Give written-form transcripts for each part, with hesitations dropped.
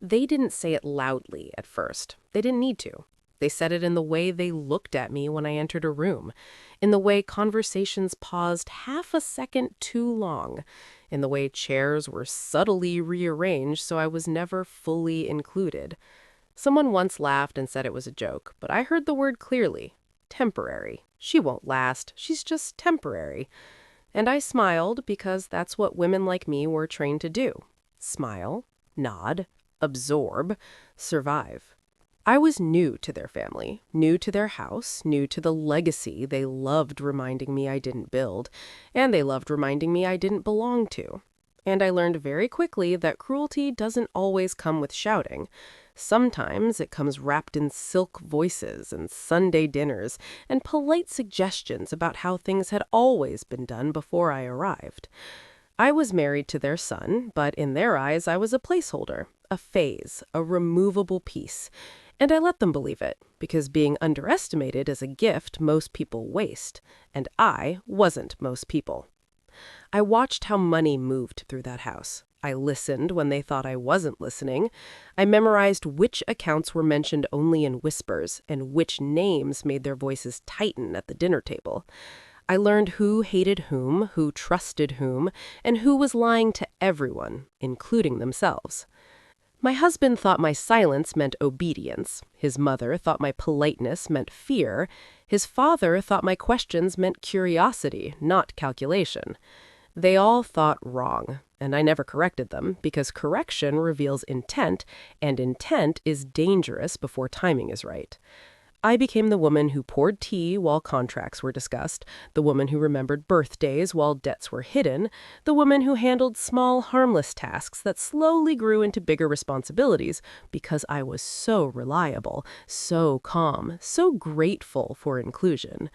They didn't say it loudly at first. They didn't need to. They said it in the way they looked at me when I entered a room, in the way conversations paused half a second too long, in the way chairs were subtly rearranged so I was never fully included. Someone once laughed and said it was a joke, but I heard the word clearly. Temporary. She won't last. She's just temporary. And I smiled because that's what women like me were trained to do. Smile, nod, absorb, survive. I was new to their family, new to their house, new to the legacy they loved reminding me I didn't build, and they loved reminding me I didn't belong to. And I learned very quickly that cruelty doesn't always come with shouting. Sometimes it comes wrapped in silk voices and Sunday dinners and polite suggestions about how things had always been done before I arrived. I was married to their son, but in their eyes I was a placeholder, a phase, a removable piece. And I let them believe it, because being underestimated is a gift most people waste, and I wasn't most people. I watched how money moved through that house. I listened when they thought I wasn't listening. I memorized which accounts were mentioned only in whispers and which names made their voices tighten at the dinner table. I learned who hated who trusted whom, and who was lying to everyone, including themselves. My husband thought my silence meant obedience. His mother thought my politeness meant fear. His father thought my questions meant curiosity, not calculation. They all thought wrong, and I never corrected them because correction reveals intent, and intent is dangerous before timing is right. I became the woman who poured tea while contracts were discussed, the woman who remembered birthdays while debts were hidden, the woman who handled small, harmless tasks that slowly grew into bigger responsibilities because I was so reliable, so calm, so grateful for inclusion.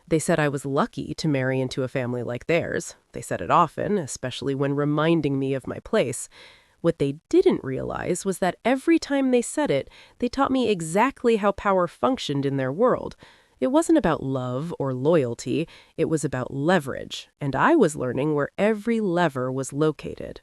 They said I was lucky to marry into a family like theirs. They said it often, especially when reminding me of my place. What they didn't realize was that every time they said it, they taught me exactly how power functioned in their world. It wasn't about love or loyalty, it was about leverage, and I was learning where every lever was located.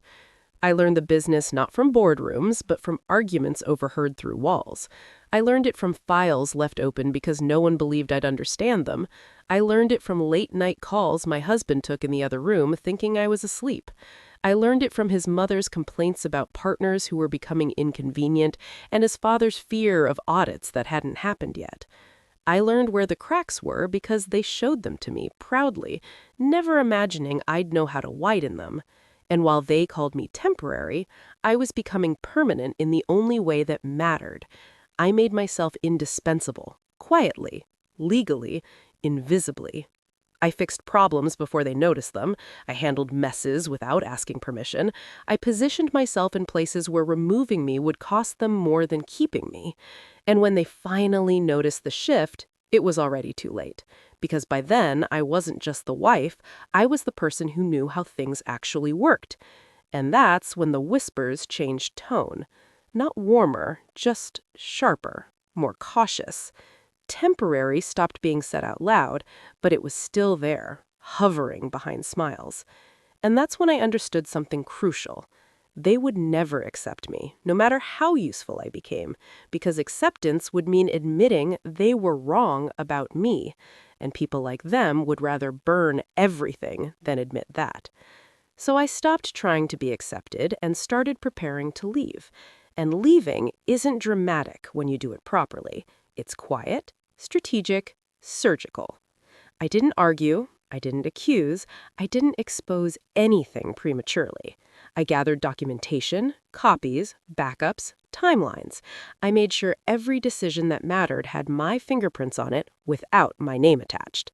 I learned the business not from boardrooms, but from arguments overheard through walls. I learned it from files left open because no one believed I'd understand them. I learned it from late-night calls my husband took in the other room thinking I was asleep. I learned it from his mother's complaints about partners who were becoming inconvenient and his father's fear of audits that hadn't happened yet. I learned where the cracks were because they showed them to me proudly, never imagining I'd know how to widen them. And while they called me temporary, I was becoming permanent in the only way that mattered. I made myself indispensable, quietly, legally, invisibly. I fixed problems before they noticed them. I handled messes without asking permission. I positioned myself in places where removing me would cost them more than keeping me. And when they finally noticed the shift, it was already too late. Because by then, I wasn't just the wife, I was the person who knew how things actually worked. And that's when the whispers changed tone. Not warmer, just sharper, more cautious. Temporary stopped being said out loud, but it was still there, hovering behind smiles. And that's when I understood something crucial. They would never accept me, no matter how useful I became, because acceptance would mean admitting they were wrong about me, and people like them would rather burn everything than admit that. So I stopped trying to be accepted and started preparing to leave. And leaving isn't dramatic when you do it properly. It's quiet, strategic, surgical. I didn't argue, I didn't accuse, I didn't expose anything prematurely. I gathered documentation, copies, backups, timelines. I made sure every decision that mattered had my fingerprints on it without my name attached.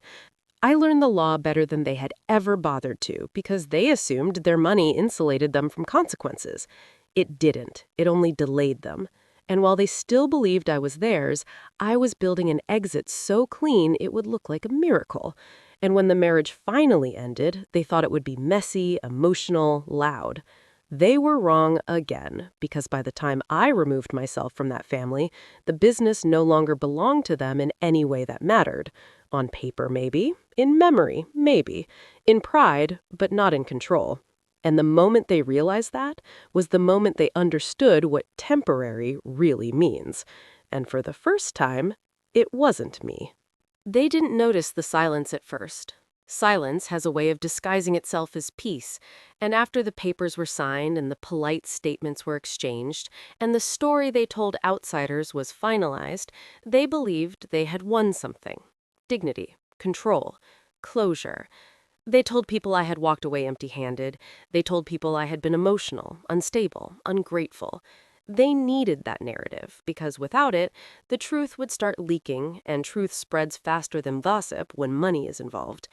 I learned the law better than they had ever bothered to because they assumed their money insulated them from consequences. It didn't. It only delayed them. And while they still believed I was theirs, I was building an exit so clean it would look like a miracle. And when the marriage finally ended, they thought it would be messy, emotional, loud. They were wrong again, because by the time I removed myself from that family, the business no longer belonged to them in any way that mattered. On paper, maybe. In memory, maybe. In pride, but not in control. And the moment they realized that was the moment they understood what temporary really means. And for the first time, it wasn't me. They didn't notice the silence at first. Silence has a way of disguising itself as peace, and after the papers were signed and the polite statements were exchanged, and the story they told outsiders was finalized, they believed they had won something. Dignity, control, closure. They told people I had walked away empty-handed. They told people I had been emotional, unstable, ungrateful. They needed that narrative, because without it, the truth would start leaking, and truth spreads faster than gossip when money is involved.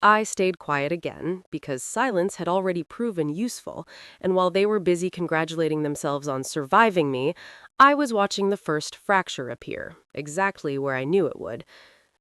I stayed quiet again, because silence had already proven useful, and while they were busy congratulating themselves on surviving me, I was watching the first fracture appear, exactly where I knew it would.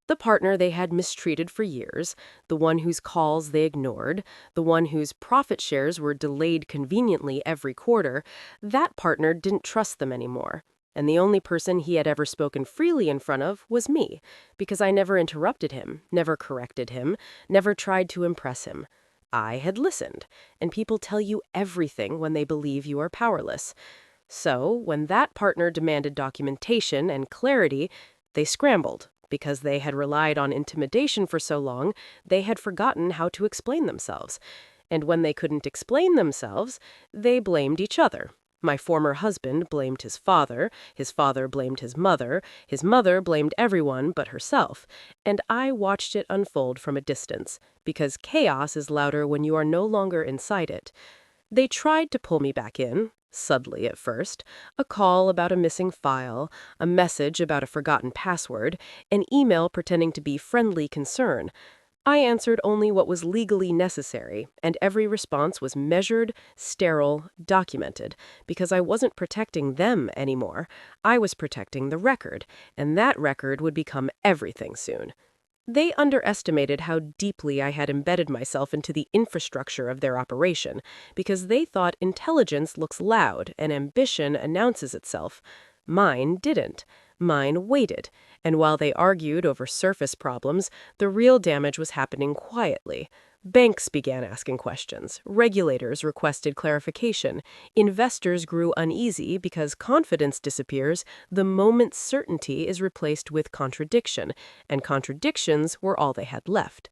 The partner they had mistreated for years, the one whose calls they ignored, the one whose profit shares were delayed conveniently every quarter, that partner didn't trust them anymore. And the only person he had ever spoken freely in front of was me, because I never interrupted him, never corrected him, never tried to impress him. I had listened, and people tell you everything when they believe you are powerless. So, when that partner demanded documentation and clarity, they scrambled. Because they had relied on intimidation for so long, they had forgotten how to explain themselves. And when they couldn't explain themselves, they blamed each other. My former husband blamed his father blamed his mother blamed everyone but herself, and I watched it unfold from a distance, because chaos is louder when you are no longer inside it. They tried to pull me back in, subtly at first, a call about a missing file, a message about a forgotten password, an email pretending to be friendly concern. I answered only what was legally necessary, and every response was measured, sterile, documented, because I wasn't protecting them anymore. I was protecting the record, and that record would become everything soon. They underestimated how deeply I had embedded myself into the infrastructure of their operation, because they thought intelligence looks loud and ambition announces itself. Mine didn't. Mine waited, and while they argued over surface problems, the real damage was happening quietly. Banks began asking questions, regulators requested clarification, investors grew uneasy because confidence disappears the moment certainty is replaced with contradiction, and contradictions were all they had left.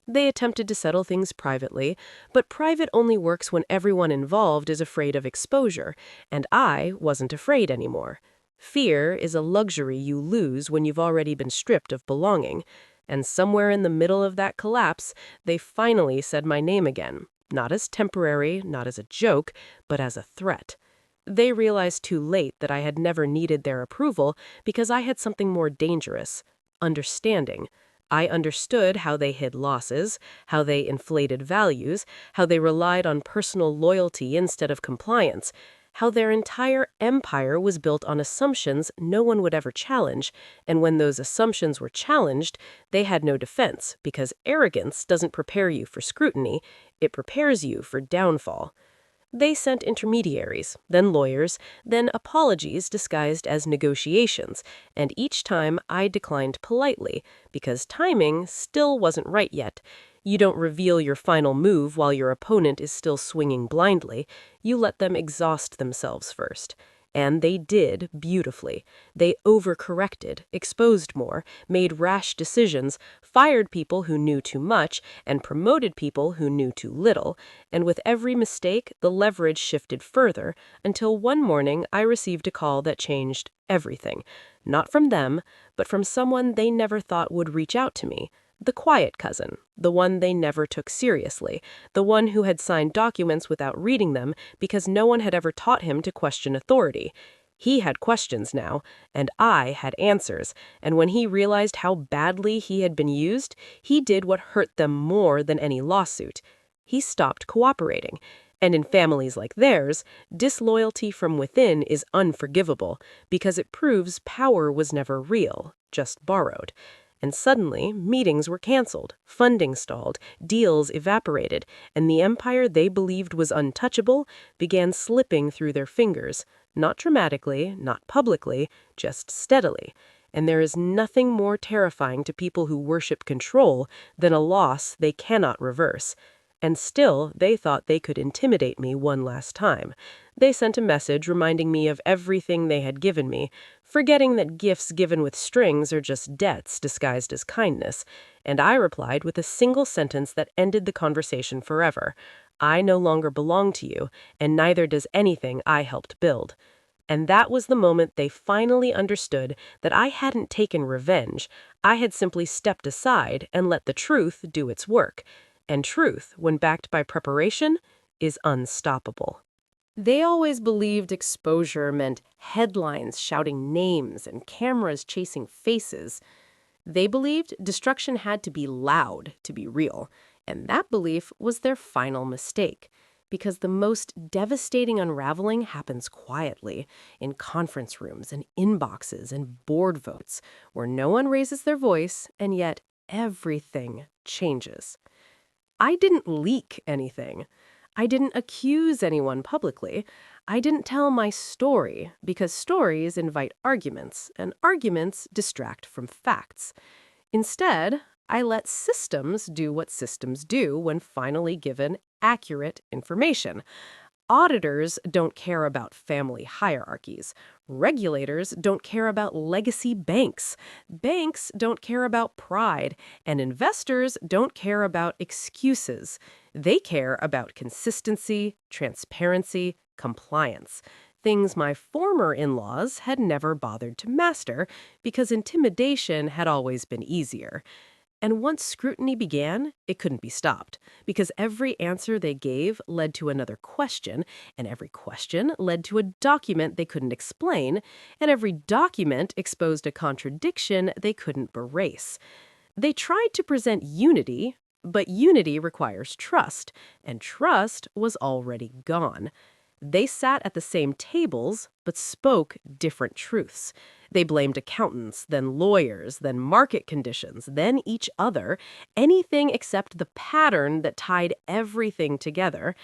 They attempted to settle things privately, but private only works when everyone involved is afraid of exposure, and I wasn't afraid anymore. Fear is a luxury you lose when you've already been stripped of belonging. And somewhere in the middle of that collapse, they finally said my name again, not as temporary, not as a joke, but as a threat. They realized too late that I had never needed their approval because I had something more dangerous: understanding. I understood how they hid losses, how they inflated values, how they relied on personal loyalty instead of compliance, how their entire empire was built on assumptions no one would ever challenge, and when those assumptions were challenged, they had no defense, because arrogance doesn't prepare you for scrutiny, it prepares you for downfall. They sent intermediaries, then lawyers, then apologies disguised as negotiations, and each time I declined politely, because timing still wasn't right yet. You don't reveal your final move while your opponent is still swinging blindly. You let them exhaust themselves first. And they did beautifully. They overcorrected, exposed more, made rash decisions, fired people who knew too much, and promoted people who knew too little. And with every mistake, the leverage shifted further, until one morning I received a call that changed everything. Not from them, but from someone they never thought would reach out to me. The quiet cousin, the one they never took seriously, the one who had signed documents without reading them because no one had ever taught him to question authority. He had questions now, and I had answers, and when he realized how badly he had been used, he did what hurt them more than any lawsuit. He stopped cooperating. And in families like theirs, disloyalty from within is unforgivable because it proves power was never real, just borrowed. And suddenly, meetings were canceled, funding stalled, deals evaporated, and the empire they believed was untouchable began slipping through their fingers, not dramatically, not publicly, just steadily. And there is nothing more terrifying to people who worship control than a loss they cannot reverse. And still, they thought they could intimidate me one last time. They sent a message reminding me of everything they had given me, forgetting that gifts given with strings are just debts disguised as kindness. And I replied with a single sentence that ended the conversation forever. I no longer belong to you, and neither does anything I helped build. And that was the moment they finally understood that I hadn't taken revenge. I had simply stepped aside and let the truth do its work. And truth, when backed by preparation, is unstoppable. They always believed exposure meant headlines shouting names and cameras chasing faces. They believed destruction had to be loud to be real, and that belief was their final mistake. Because the most devastating unraveling happens quietly, in conference rooms and inboxes and board votes, where no one raises their voice, and yet everything changes. I didn't leak anything. I didn't accuse anyone publicly. I didn't tell my story, because stories invite arguments, and arguments distract from facts. Instead, I let systems do what systems do when finally given accurate information. Auditors don't care about family hierarchies. Regulators don't care about legacy banks. Banks don't care about pride. And investors don't care about excuses. They care about consistency, transparency, compliance. Things my former in-laws had never bothered to master because intimidation had always been easier. And once scrutiny began, it couldn't be stopped, because every answer they gave led to another question, and every question led to a document they couldn't explain, and every document exposed a contradiction they couldn't erase. They tried to present unity, but unity requires trust, and trust was already gone. They sat at the same tables, but spoke different truths. They blamed accountants, then lawyers, then market conditions, then each other, anything except the pattern that tied everything together.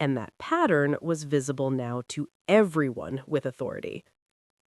And that pattern was visible now to everyone with authority.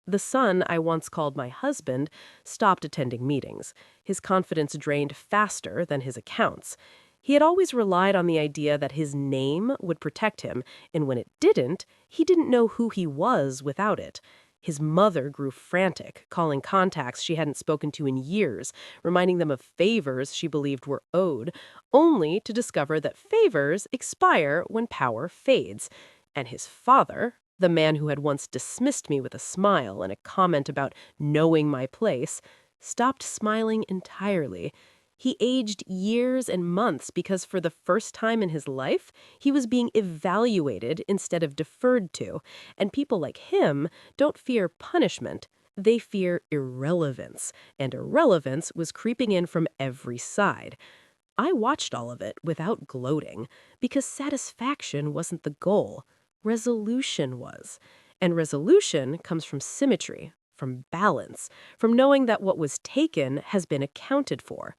The son I once called my husband stopped attending meetings. His confidence drained faster than his accounts. He had always relied on the idea that his name would protect him, and when it didn't, he didn't know who he was without it. His mother grew frantic, calling contacts she hadn't spoken to in years, reminding them of favors she believed were owed, only to discover that favors expire when power fades. And his father, the man who had once dismissed me with a smile and a comment about knowing my place, stopped smiling entirely. He aged years and months because for the first time in his life, he was being evaluated instead of deferred to. And people like him don't fear punishment. They fear irrelevance. And irrelevance was creeping in from every side. I watched all of it without gloating, because satisfaction wasn't the goal. Resolution was. And resolution comes from symmetry, from balance, from knowing that what was taken has been accounted for.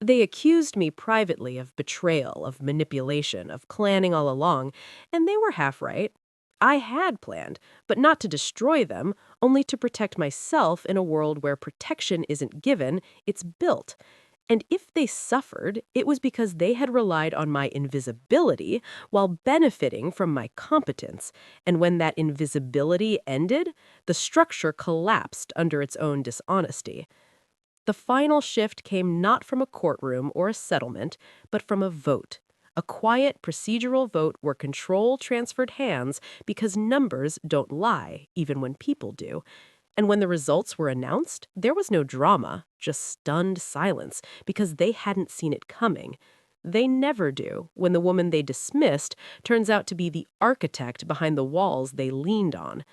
They accused me privately of betrayal, of manipulation, of planning all along, and they were half right. I had planned, but not to destroy them, only to protect myself in a world where protection isn't given, it's built. And if they suffered, it was because they had relied on my invisibility while benefiting from my competence. And when that invisibility ended, the structure collapsed under its own dishonesty. The final shift came not from a courtroom or a settlement, but from a vote. A quiet, procedural vote where control transferred hands because numbers don't lie, even when people do. And when the results were announced, there was no drama, just stunned silence, because they hadn't seen it coming. They never do when the woman they dismissed turns out to be the architect behind the walls they leaned on.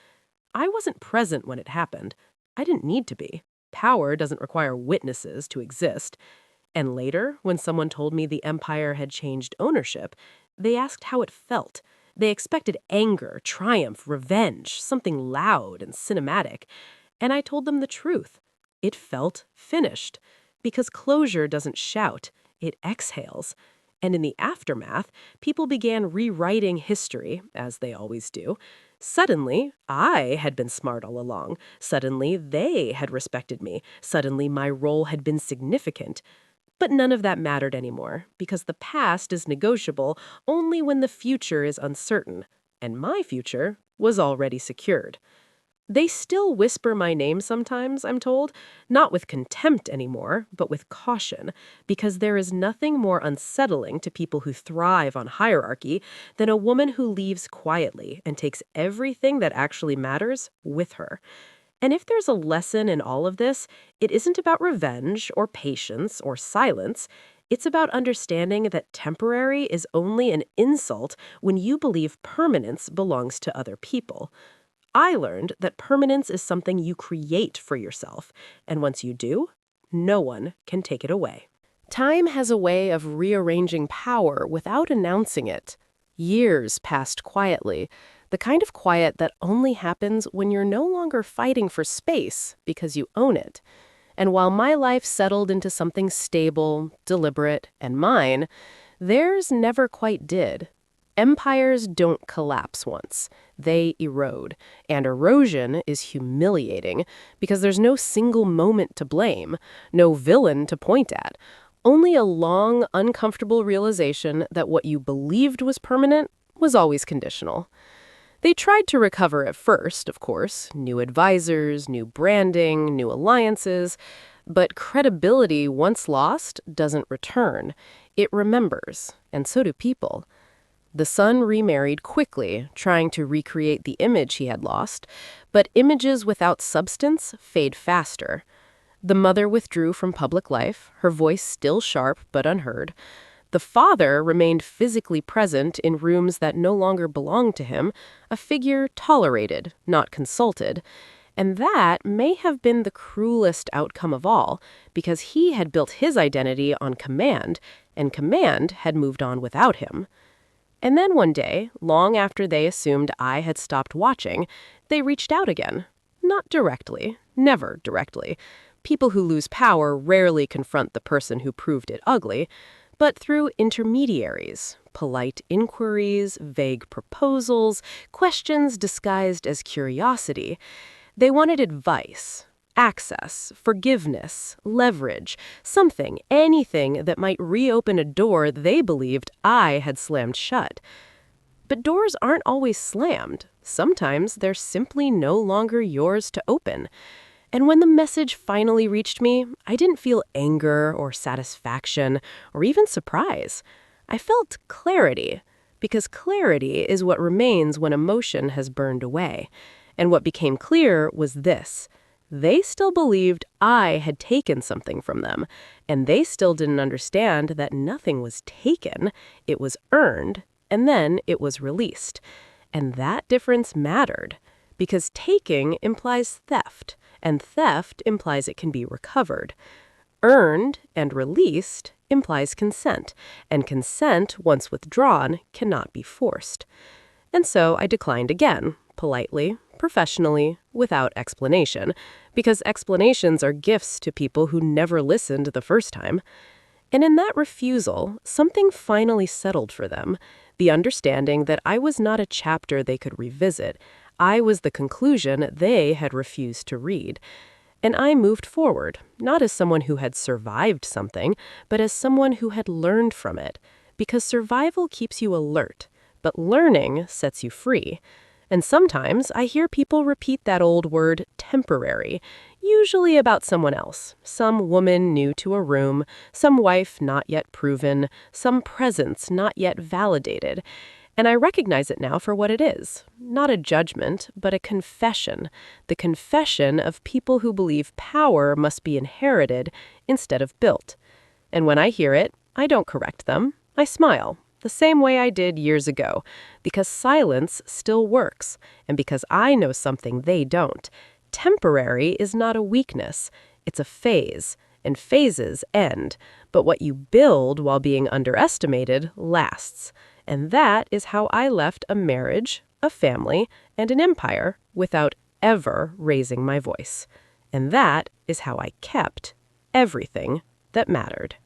I wasn't present when it happened. I didn't need to be. Power doesn't require witnesses to exist. And later, when someone told me the empire had changed ownership, they asked how it felt. They expected anger, triumph, revenge, something loud and cinematic. And I told them the truth. It felt finished. Because closure doesn't shout, it exhales. And in the aftermath, people began rewriting history, as they always do. Suddenly, I had been smart all along. Suddenly, they had respected me. Suddenly, my role had been significant. But none of that mattered anymore, because the past is negotiable only when the future is uncertain, and my future was already secured. They still whisper my name sometimes, I'm told, not with contempt anymore, but with caution, because there is nothing more unsettling to people who thrive on hierarchy than a woman who leaves quietly and takes everything that actually matters with her. And if there's a lesson in all of this, it isn't about revenge or patience or silence. It's about understanding that temporary is only an insult when you believe permanence belongs to other people. I learned that permanence is something you create for yourself, and once you do, no one can take it away. Time has a way of rearranging power without announcing it. Years passed quietly, the kind of quiet that only happens when you're no longer fighting for space because you own it. And while my life settled into something stable, deliberate, and mine, theirs never quite did. Empires don't collapse once. They erode. And erosion is humiliating because there's no single moment to blame, no villain to point at. Only a long, uncomfortable realization that what you believed was permanent was always conditional. They tried to recover at first, of course, new advisors, new branding, new alliances, but credibility once lost doesn't return. It remembers, and so do people. The son remarried quickly, trying to recreate the image he had lost, but images without substance fade faster. The mother withdrew from public life, her voice still sharp but unheard. The father remained physically present in rooms that no longer belonged to him, a figure tolerated, not consulted. And that may have been the cruelest outcome of all, because he had built his identity on command, and command had moved on without him. And then one day, long after they assumed I had stopped watching, they reached out again. Not directly, never directly. People who lose power rarely confront the person who proved it ugly, but through intermediaries, polite inquiries, vague proposals, questions disguised as curiosity. They wanted advice, access, forgiveness, leverage, something, anything that might reopen a door they believed I had slammed shut. But doors aren't always slammed. Sometimes they're simply no longer yours to open. And when the message finally reached me, I didn't feel anger or satisfaction or even surprise. I felt clarity, because clarity is what remains when emotion has burned away. And what became clear was this. They still believed I had taken something from them, and they still didn't understand that nothing was taken, it was earned, and then it was released. And that difference mattered, because taking implies theft, and theft implies it can be recovered. Earned and released implies consent, and consent, once withdrawn, cannot be forced. And so I declined again, politely, professionally, without explanation, because explanations are gifts to people who never listened the first time. And in that refusal, something finally settled for them, the understanding that I was not a chapter they could revisit. I was the conclusion they had refused to read. And I moved forward, not as someone who had survived something, but as someone who had learned from it, because survival keeps you alert, but learning sets you free. And sometimes I hear people repeat that old word, temporary, usually about someone else, some woman new to a room, some wife not yet proven, some presence not yet validated. And I recognize it now for what it is, not a judgment, but a confession, the confession of people who believe power must be inherited instead of built. And when I hear it, I don't correct them, I smile. The same way I did years ago, because silence still works, and because I know something they don't. Temporary is not a weakness, it's a phase, and phases end, but what you build while being underestimated lasts. And that is how I left a marriage, a family, and an empire without ever raising my voice. And that is how I kept everything that mattered.